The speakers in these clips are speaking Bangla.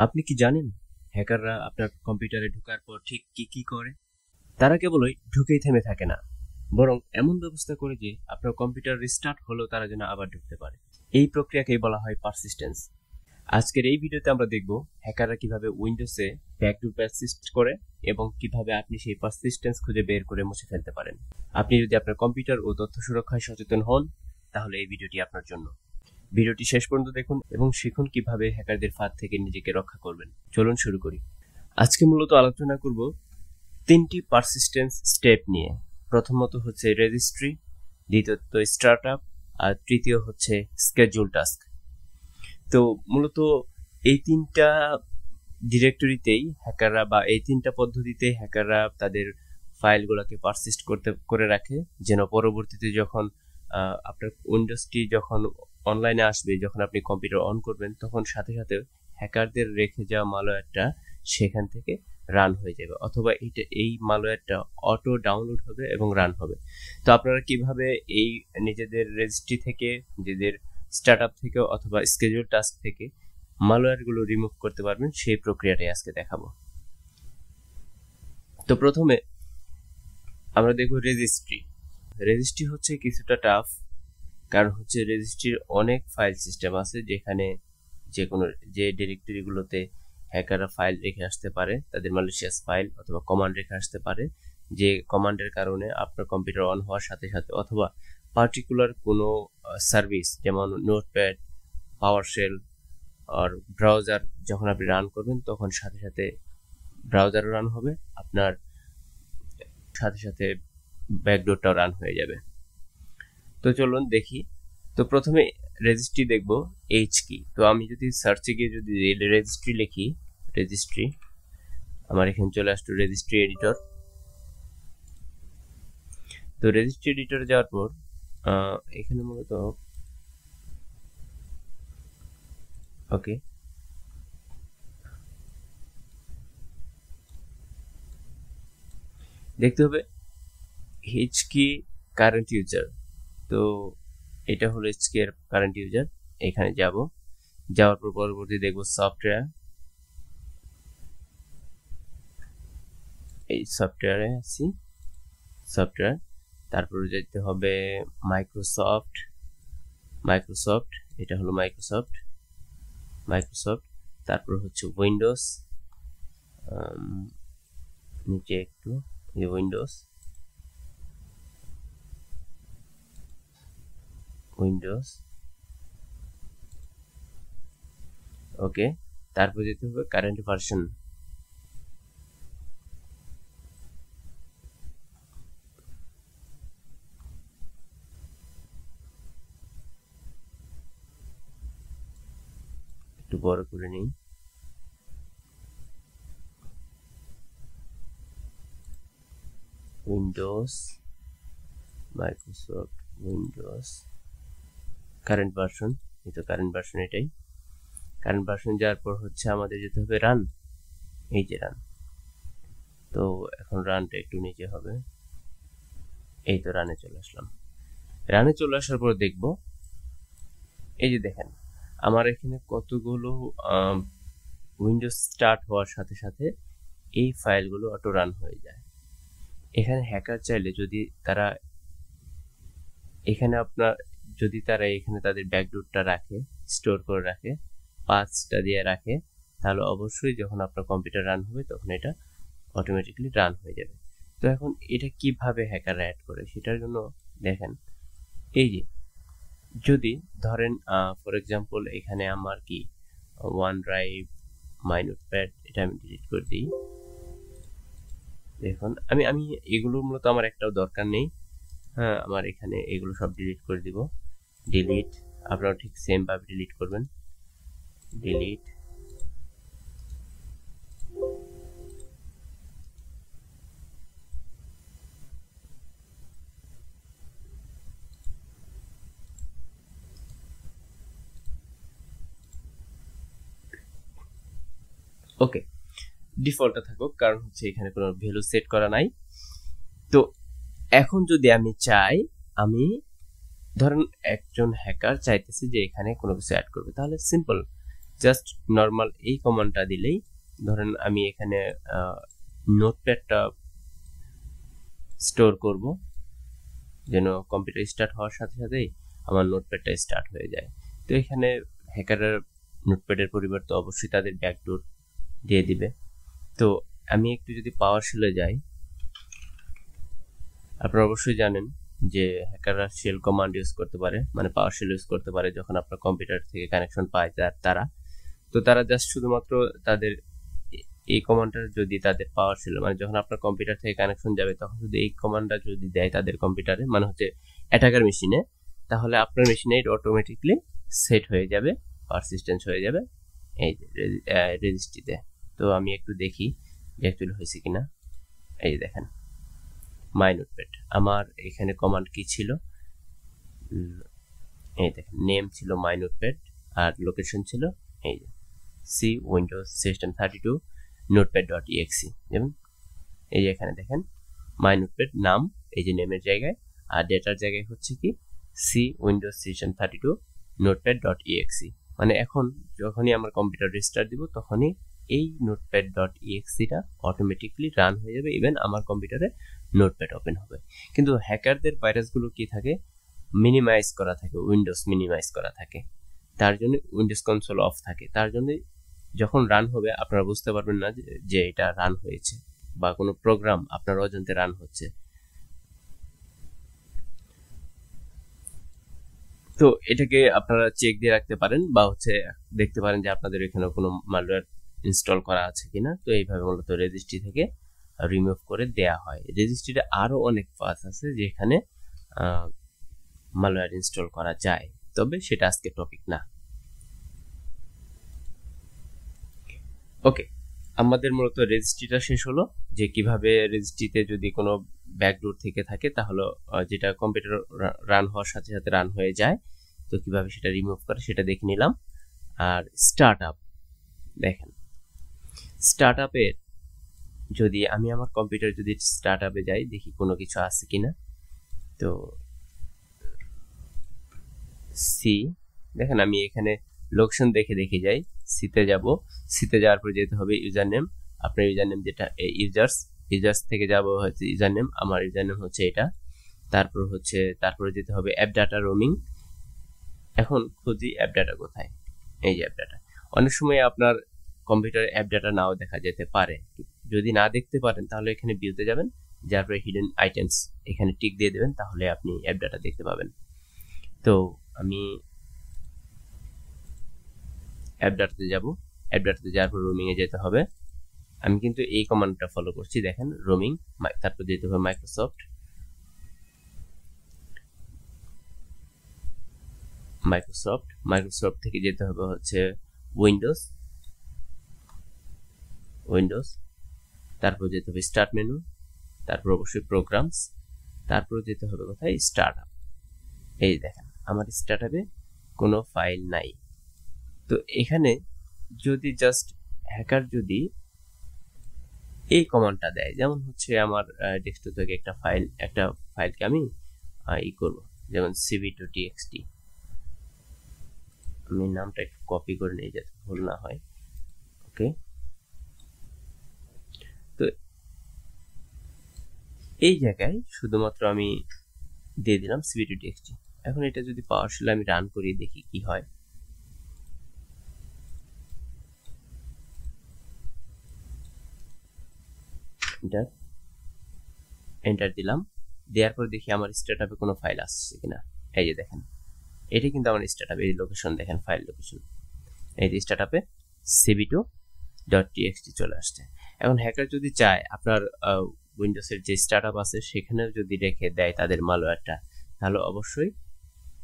আপনি কি জানেন হ্যাকাররা আপনার কম্পিউটারে ঢোকার পর ঠিক কি কি করে? তারা কেবলই ঢুকেই থেমে থাকে না, বরং এমন ব্যবস্থা করে যে আপনার কম্পিউটার রিস্টার্ট হলেও তারা যেন আবার ঢুকতে পারে। এই প্রক্রিয়াকেই বলা হয় পারসিস্টেন্স। আজকের এই ভিডিওতে আমরা দেখব হ্যাকাররা কিভাবে উইন্ডোজে ব্যাকডোর পারসিস্ট করে এবং কিভাবে আপনি সেই পারসিস্টেন্স খুঁজে বের করে মুছে ফেলতে পারেন। আপনি যদি আপনার কম্পিউটার ও তথ্য সুরক্ষায় সচেতন হন, তাহলে এই ভিডিওটি আপনার জন্য। ভিডিওটি শেষ পর্যন্ত দেখুন এবং শিখুন কিভাবে হ্যাকারদের ফাঁদ থেকে নিজেকে রক্ষা করবেন। চলুন শুরু করি। আজকে মূলত আলোচনা করব তিনটি পারসিস্টেন্স স্টেপ নিয়ে। প্রথমত হচ্ছে রেজিস্ট্রি, দ্বিতীয়ত স্টার্টআপ, আর তৃতীয় হচ্ছে স্কেডিউল টাস্ক। তো মূলত এই তিনটা ডিরেক্টরিতেই হ্যাকাররা বা এই তিনটা পদ্ধতিতে হ্যাকাররা তাদের ফাইলগুলোকে পারসিস্ট করে রাখে, যেন পরবর্তীতে যখন আপনার উইন্ডোজটি যখন অনলাইনে আসবে, যখন আপনি কম্পিউটার অন করবেন, তখন সাথে সাথে হ্যাকারদের রেখে যাওয়া ম্যালওয়্যারটা সেখান থেকে রান হয়ে যাবে, অথবা এই ম্যালওয়্যারটা অটো ডাউনলোড হবে এবং রান হবে। তো আপনারা কিভাবে এই নিজেদের রেজিস্ট্রি থেকে, নিজেদের স্টার্টআপ থেকে অথবা স্কেডিউল টাস্ক থেকে ম্যালওয়্যারগুলো রিমুভ করতে পারবেন, সেই প্রক্রিয়াটাই আজকে দেখাবো। তো প্রথমে আমরা দেখব রেজিস্ট্রি। রেজিস্ট্রি হচ্ছে কিছুটা টাফ, কারণ হচ্ছে রেজিস্ট্রির অনেক ফাইল সিস্টেম আছে, যেখানে যে ডিরেক্টরিগুলোতে হ্যাকাররা ফাইল রেখে আসতে পারে, তাদের ম্যালিশিয়াস ফাইল অথবা কমান্ড রেখে আসতে পারে, যে কমান্ডের কারণে আপনার কম্পিউটার অন হওয়ার সাথে সাথে অথবা পার্টিকুলার কোনো সার্ভিস যেমন নোটপ্যাড, পাওয়ারশেল আর ব্রাউজার যখন আপনি রান করবেন, তখন সাথে সাথে ব্রাউজারও রান হবে, আপনার সাথে সাথে ব্যাকডোরটাও রান হয়ে যাবে। তো চলুন দেখি। তো প্রথমে রেজিস্ট্রি দেখব, এইচ কি। তো আমি যদি সার্চে গিয়ে যদি রেজিস্ট্রি লিখি, রেজিস্ট্রি, আমার এখানে চলে আসলো রেজিস্ট্রি এডিটর। তো রেজিস্ট্রি এডিটরে যাওয়ার পর এখানে মূলত ওকে, দেখতে হবে এইচ কি কারেন্ট ইউজার। তো এটা হলো এইচ কি এর কারেন্ট ইউজার। এখানে যাওয়ার পর পরবর্তী দেখব সফটওয়্যার। এই সফটওয়্যারে আছি, সফটওয়্যার। তারপর যেতে হবে মাইক্রোসফট, এটা হলো মাইক্রোসফট। তারপর হচ্ছে উইন্ডোজ, নিচে একটু উইন্ডোজ ওকে। তারপর যেতে হবে কারেন্ট ভার্সন। একটু বড় করে নিই। Windows, Microsoft Windows, current version. এই তো কারেন্ট ভার্সন, এটাই কারেন্ট ভার্সন। যাওয়ার পর হচ্ছে আমাদের যেতে হবে রান, এই যে রান। তো এখন রানটা একটু নিচে হবে, এই তো রানে চলে আসলাম। রানে চলে আসার পর দেখব, এই যে দেখেন আমার এখানে কতগুলো উইন্ডোজ স্টার্ট হওয়ার সাথে সাথে এই ফাইলগুলো অটো রান হয়ে যায়। এখানে হ্যাকার চাইলে যদি তারা এখানে তাদের ব্যাকডোরটা রাখে, স্টোর করে রাখে, পাথটা দিয়ে রাখে, তাহলে অবশ্যই যখন আপনার কম্পিউটার রান হবে তখন এটা অটোমেটিক্যালি রান হয়ে যাবে। তো এখন এটা কিভাবে হ্যাকার অ্যাড করে, সেটার জন্য দেখেন, এই যে যদি ধরেন ফর এক্সাম্পল এখানে আমার কি ওয়ান ড্রাইভ, মাই নোটপ্যাড, এটা আমি ডিলিট করে দিই। দেখুন আমি এগুলো মূলত আমার একটাও দরকার নেই। হ্যাঁ, আমার এখানে এগুলো সব ডিলিট করে দিব। ডিলিট, আপনারা ঠিক সেম ভাবে ডিলিট করবেন। ডিলিট, ওকে। ডিফল্টটা থাকুক, কারণ হচ্ছে এখানে কোনো ভ্যালু সেট করা নাই। তো এখন যদি আমি চাই, ধরেন একজন হ্যাকার চাইতেছে যে এখানে কোনো কিছু অ্যাড করবে, তাহলে সিম্পল জাস্ট নর্মাল এই কমান্ডটা দিলেই, ধরেন আমি এখানে নোটপ্যাডটা স্টোর করব যেন কম্পিউটার স্টার্ট হওয়ার সাথে সাথেই আমার নোটপ্যাডটা স্টার্ট হয়ে যায়। তো এখানে হ্যাকাররা নোটপ্যাডের পরিবর্তে অবশ্যই তাদের ব্যাকডোর দিয়ে দিবে। তো আমি একটু যদি পাওয়ারশেলে যাই, আপনারা অবশ্যই জানেন যে হ্যাকাররা শেল কমান্ড ইউজ করতে পারে, মানে পাওয়ারশেল ইউজ করতে পারে যখন আপনার কম্পিউটার থেকে কানেকশন পায় তারা। তো তারা জাস্ট শুধুমাত্র তাদের এই কমান্ডটা যদি তাদের পাওয়ারশেল, মানে যখন আপনার কম্পিউটার থেকে কানেকশন যাবে তখন যদি এই কমান্ডটা যদি দেয় তাদের কম্পিউটারে, মানে হচ্ছে অ্যাটাকার মেশিনে, তাহলে আপনার মেশিনে এটা অটোমেটিকলি সেট হয়ে যাবে, পারসিস্টেন্স হয়ে যাবে এই রেজিস্ট্রিতে। তো আমি একটু দেখি যে অ্যাকচুয়ালি হয়েছে কিনা। এই দেখেন মাই নোটপ্যাড, আমার এখানে কমান্ড কি ছিল, এই দেখেন নেম ছিল মাই নোটপ্যাড আর লোকেশন ছিল এই যে সি উইন্ডোজ সিস্টেম 32 notepad.exe। যেমন এই যে এখানে দেখেন মাই নোটপ্যাড নাম, এই যে নেমের জায়গায়, আর ডেটার জায়গায় হচ্ছে কি সি উইন্ডোজ সিস্টেম 32 notepad.exe। মানে এখন যখনই আমার কম্পিউটার রিস্টার্ট দিব তখনই এই notepad.exe-টা অটোমেটিকলি রান হয়ে যাবে, ইভেন আমার কম্পিউটারে নোটপ্যাড ওপেন হবে। কিন্তু হ্যাকারদের ভাইরাসগুলো কি থাকে, মিনিমাইজ করা থাকে, উইন্ডোজ মিনিমাইজ করা থাকে, তার জন্য উইন্ডোজ কনসোল অফ থাকে, তার জন্য যখন রান হবে আপনারা বুঝতে পারবেন না যে এটা রান হয়েছে বা কোনো প্রোগ্রাম আপনার অজান্তে রান হচ্ছে। তো এটাকে আপনারা চেক দিয়ে রাখতে পারেন বা হচ্ছে দেখতে পারেন যে আপনাদের এখানে কোনো মালওয়্যার ইনস্টল করা আছে কিনা। তো এইভাবে মূলত রেজিস্ট্রি থেকে রিমুভ করে দেয়া হয়। রেজিস্ট্রিতে আরো অনেক পাস আছে যেখানে মালওয়্যার ইনস্টল করা যায়, তবে সেটা আজকে টপিক না। ওকে, আমাদের মূলত রেজিস্ট্রিটা শেষ হলো, যে কিভাবে রেজিস্ট্রিতে যদি কোনো ব্যাকডোর থেকে থাকে তাহলে যেটা কম্পিউটার রান হওয়ার সাথে সাথে রান হয়ে যায়, তো কিভাবে সেটা রিমুভ করে সেটা দেখে নিলাম। আর স্টার্ট আপ, দেখেন স্টার্ট আপের যদি আমি আমার কম্পিউটার যদি স্টার্ট আপে যাই দেখি কোনো কিছু আছে কিনা। তো সি দেখেন আমি এখানে লোকেশন দেখে দেখে যাই, সিতে যাব, সিতে যাওয়ার পর যেতে হবে ইউজার নেম, আপনার ইউজার নেম যেটা ইউজার্স থেকে যাব হচ্ছে ইউজার নেম, আমার ইউজার নেম হচ্ছে এটা। তারপরে যেতে হবে অ্যাপ ডাটা রোমিং। এখন খুঁজি অ্যাপ ডাটা কোথায়, এই যে অ্যাপ ডাটা। অনেক সময় আপনার কম্পিউটারে অ্যাপ ডাটা নাও দেখা যেতে পারে, যদি না দেখতে পারেন তাহলে এখানে ভিউতে যাবেন, যার পরে হিডেন আইটেমস এখানে টিক দিয়ে দেবেন, তাহলে আপনি অ্যাপ ডাটা দেখতে পাবেন। তো আমি অ্যাপ ডাটাতে যাব, অ্যাপ ডাটাতে যাওয়ার পর রোমিং এ যেতে হবে। আমি কিন্তু এই কমান্ডটা ফলো করছি, দেখেন রোমিং, তারপর যেতে হবে মাইক্রোসফট থেকে যেতে হবে হচ্ছে উইন্ডোজ, তারপর যেতে হবে স্টার্ট মেনু, তারপর অবশ্যই প্রোগ্রামস, তারপর যেতে হবে কোথায় স্টার্ট আপ। এই দেখেন আমার স্টার্ট আপে কোনো ফাইল নাই। তো এখানে যদি জাস্ট হ্যাকার যদি এই কমান্ডটা দেয়, যেমন হচ্ছে আমার ডেস্কটপ থেকে একটা ফাইলকে আমি করব, যেমন cv2txt, আমি নামটা একটু কপি করে নিয়ে যাতে ভুল না হয়। ওকে, তো এই জায়গায় শুধুমাত্র আমি দিয়ে দিলাম cv2txt। এখন এটা যদি পাওয়ারশেলে আমি রান করি দেখি কি হয়। এন্টার দিলাম, দেওয়ার পর দেখি আমার স্টার্টআপে কোনো ফাইল আসছে কিনা। এই যে দেখেন এটি কিন্তু আমার স্টার্টআপ, এই লোকেশন দেখেন, ফাইল লোকেশন, এই যে স্টার্টআপে cv2.txt চলে আসছে। এখন হ্যাকার যদি চায় আপনার উইন্ডোজের যে স্টার্টআপ আছে সেখানে যদি রেখে দেয় তাদের মালওয়্যারটা, তাহলে অবশ্যই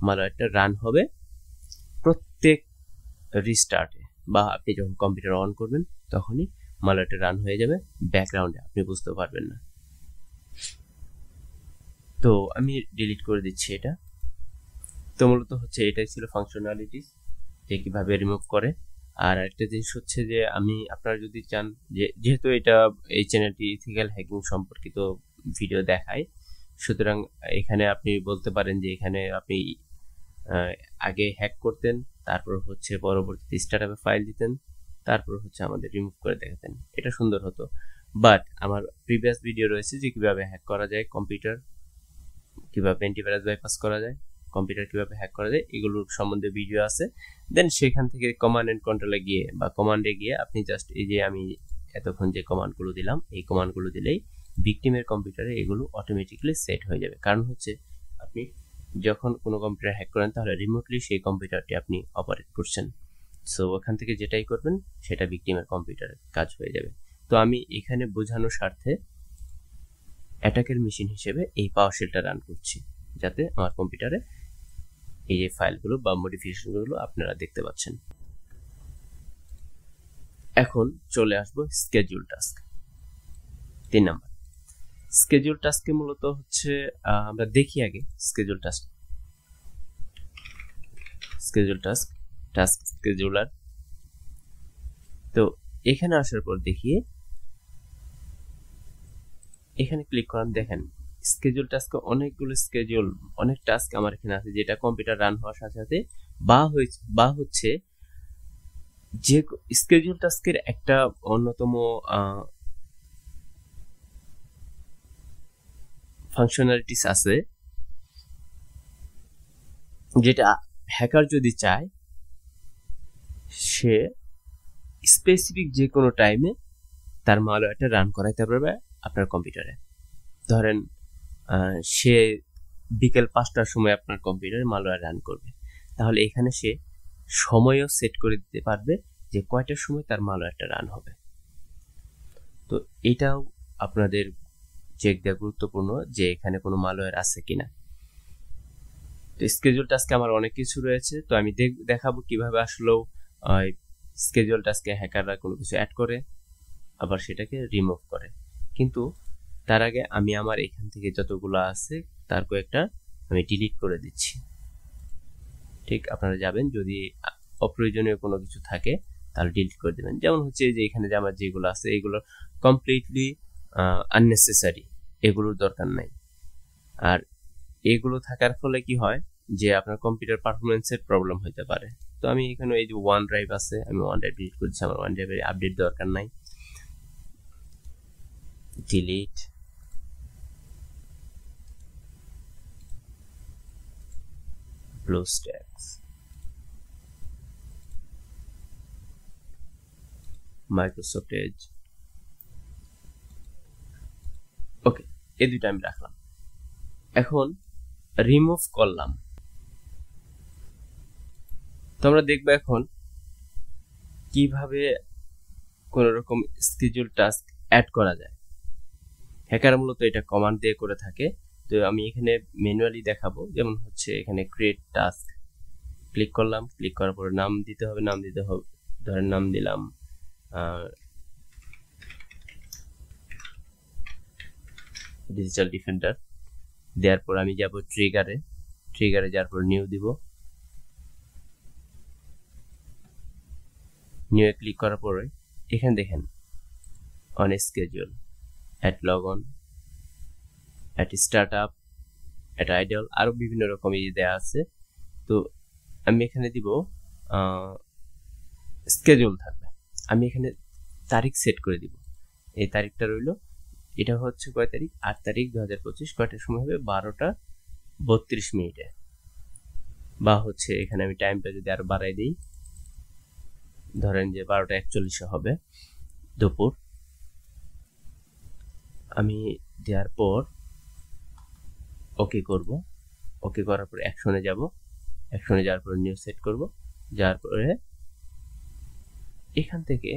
মালওয়্যারটা রান হবে প্রত্যেক রিস্টার্টে, বা আপনি যখন কম্পিউটার অন করবেন তখনই মালওয়্যারটা রান হয়ে যাবে ব্যাকগ্রাউন্ডে, আপনি বুঝতে পারবেন না। তো আমি ডিলিট করে দিচ্ছি এটা। তো মূলত হচ্ছে এটাই ছিল ফাংশনালিটিস, যে কিভাবে রিমুভ করে। আর একটা জিনিস হচ্ছে যে আমি আপনারা যদি চান, যেহেতু এই চ্যানেলটি ইথিক্যাল হ্যাকিং সম্পর্কিত ভিডিও দেখায়, সুতরাং এখানে আপনি বলতে পারেন যে এখানে আপনি আগে হ্যাক করতেন তারপর হচ্ছে পরবর্তীতে স্টার্টআপে ফাইল দিতেন, তারপর হচ্ছে আমাদের রিমুভ করে দেখাতেন। এটা সুন্দর হতো। বাট আমার প্রিভিয়াস ভিডিও রয়েছে যে কিভাবে হ্যাক করা যায় কম্পিউটার, কিভাবে অ্যান্টিভাইরাস বাইপাস করা যায়, কম্পিউটার কিভাবে হ্যাক করা যায়, এগুলোর সম্বন্ধে ভিডিও আছে। দেন সেখান থেকে কমান্ড এন্ড কন্ট্রোলে গিয়ে বা কমান্ডে গিয়ে আপনি জাস্ট এই যে আমি এতক্ষণ যে কমান্ডগুলো দিলাম, এই কমান্ডগুলো দিলেই ভিকটিমের কম্পিউটারে এগুলো অটোমেটিক্যালি সেট হয়ে যাবে। কারণ হচ্ছে আপনি যখন কোনো কম্পিউটার হ্যাক করেন তাহলে রিমোটলি সেই কম্পিউটারটি আপনি অপারেট করছেন। সো ওখান থেকে যেটাই করবেন সেটা ভিকটিমের কম্পিউটারে কাজ হয়ে যাবে। তো আমি এখানে বোঝানোর স্বার্থে অ্যাটাকের মেশিন হিসেবে এই পাওয়ারশেলটা রান করছি, যাতে আমার কম্পিউটারে এই যে ফাইলগুলো বা মডিফিকেশনগুলো আপনারা দেখতে পাচ্ছেন। এখন চলে আসবো স্কেডিউল টাস্ক। 3 নাম্বার স্কেডিউল টাস্কে মূলত হচ্ছে আমরা দেখি আগে স্কেডিউল টাস্ক স্কেডিউলার। তো এখানে আসার পর দেখি, এখানে ক্লিক করেন, দেখেন স্কেডিউল টাস্কে অনেকগুলো অনেক টাস্ক আমার এখানে আছে, যেটা কম্পিউটার রান হওয়ার সাথে সাথে বা হচ্ছে যে স্কেডিউল টাস্কের একটা অন্যতম ফাংশনালিটিস আছে, যেটা হ্যাকার যদি চায় সে স্পেসিফিক যে কোনো টাইমে তার ম্যালওয়্যারটা রান করাইতে পারবে আপনার কম্পিউটারে। ধরেন সে বিকেল 5টার সময় আপনার কম্পিউটারে ম্যালওয়্যার রান করবে, তাহলে এখানে সে সময়ও সেট করে দিতে পারবে যে কয়টার সময় তার ম্যালওয়্যারটা রান হবে। তো এটাও আপনাদের চেক দেওয়া গুরুত্বপূর্ণ যে এখানে কোনো ম্যালওয়্যার আছে কিনা। তো স্কেডিউল টাস্কে আমার অনেক কিছু রয়েছে, তো আমি দেখাবো কিভাবে আসলেও স্কেডিউল টাস্কে হ্যাকাররা কোনো কিছু অ্যাড করে আবার সেটাকে রিমুভ করে। কিন্তু তার আগে আমি আমার এখান থেকে যতগুলো আছে তার কয়েকটা আমি ডিলিট করে দিচ্ছি। ঠিক আপনারা যাবেন, যদি অপ্রয়োজনীয় কোনো কিছু থাকে তাহলে ডিলিট করে দেবেন। যেমন হচ্ছে যে এখানে যে আমার যেগুলো আছে এগুলো কমপ্লিটলি আননেসেসারি, এগুলোর দরকার নাই। আর এগুলো থাকার ফলে কি হয় যে আপনার কম্পিউটার পারফরমেন্সের প্রবলেম হতে পারে। তো আমি এখানে এই যে ওয়ান ড্রাইভ আছে, আমি ওয়ান ড্রাইভ ডিলিট করছি, আমার ওয়ান ড্রাইভের আপডেট দরকার নাই। Delete, BlueStacks, Microsoft Edge. Okay, এই দুইটা আমি রাখলাম। এখন রিমুভ করলাম। তো আমরা দেখবো এখন কিভাবে কোন রকম স্কেডিউল টাস্ক অ্যাড করা যায়। হ্যাকার মূলত এটা কমান্ড দিয়ে করে থাকে। তো আমি এখানে ম্যানুয়ালি দেখাবো। যেমন হচ্ছে এখানে ক্রিয়েট টাস্ক ক্লিক করলাম, ক্লিক করার পর নাম দিতে হবে, ধরেন নাম দিলাম ডিজিটাল ডিফেন্ডার। দেওয়ার পর আমি যাব ট্রিগারে যাওয়ার পর নিউ দিব। নিউ এ ক্লিক করার পরে এখানে দেখেন on schedule, at log on, at startup, at idol, আরো বিভিন্ন রকম দেওয়া আছে। তো আমি এখানে দিব স্কেডিউল থাকবে। আমি এখানে তারিখ সেট করে দিব। এই তারিখটা রইল, এটা হচ্ছে কয় তারিখ, 8 তারিখ 2025। কয়টার সময় হবে, 12টা 32 মিনিটে। বা হচ্ছে এখানে আমি টাইমটা যদি আরো বাড়াই দিই, ধরেন যে 12টা 41 হবে দুপুর। আমি দেওয়ার পর ওকে করব। ওকে করার পর অ্যাকশনে যাব। অ্যাকশনে যাওয়ার পর নিউ সেট করব। যাওয়ার পরে এখান থেকে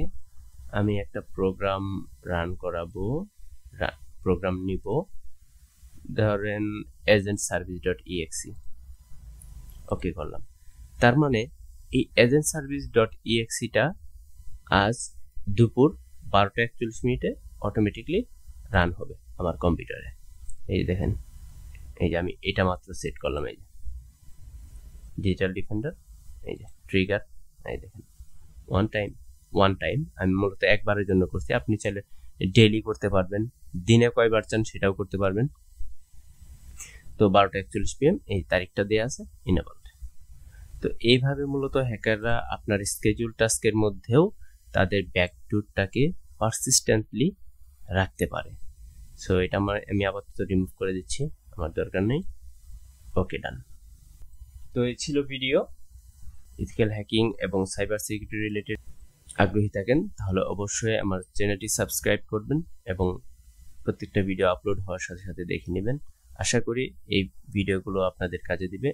আমি একটা প্রোগ্রাম রান করাবো, প্রোগ্রাম নিব, ধরেন agentservice.exe। ওকে করলাম। তার মানে এই agentservice.exe-টা আজ দুপুর 12টা 41 মিনিটে অটোমেটিকলি রান হবে আমার কম্পিউটারে। এই দেখেন, এই যে আমি এটা মাত্র সেট করলাম। এই যে ডিজিটাল ডিফেন্ডার, এই যে ট্রিগার, এই দেখেন ওয়ান টাইম আমি মূলত একবারের জন্য করছি। আপনি চাইলে ডেইলি করতে পারবেন, দিনে কয়বার চান সেটাও করতে পারবেন। তো 12টা 41 PM এই তারিখটা দেওয়া আছে, ইনেবলড। তো এইভাবে মূলত হ্যাকাররা আপনার স্কেজুল টাস্কের মধ্যেও তাদের ব্যাকডোরটাকে পারসিস্টেন্টলি রাখতে পারে। সো এটা আমি আপাতত রিমুভ করে দিচ্ছি, আমার দরকার নেই। ওকে, ডান। তো এই ছিল ভিডিও। ইথিক্যাল হ্যাকিং এবং সাইবার সিকিউরিটি রিলেটেড আগ্রহী থাকেন তাহলে অবশ্যই আমার চ্যানেলটি সাবস্ক্রাইব করবেন এবং প্রত্যেকটা ভিডিও আপলোড হওয়ার সাথে সাথে দেখে নেবেন। আশা করি এই ভিডিওগুলো আপনাদের কাজে দিবে।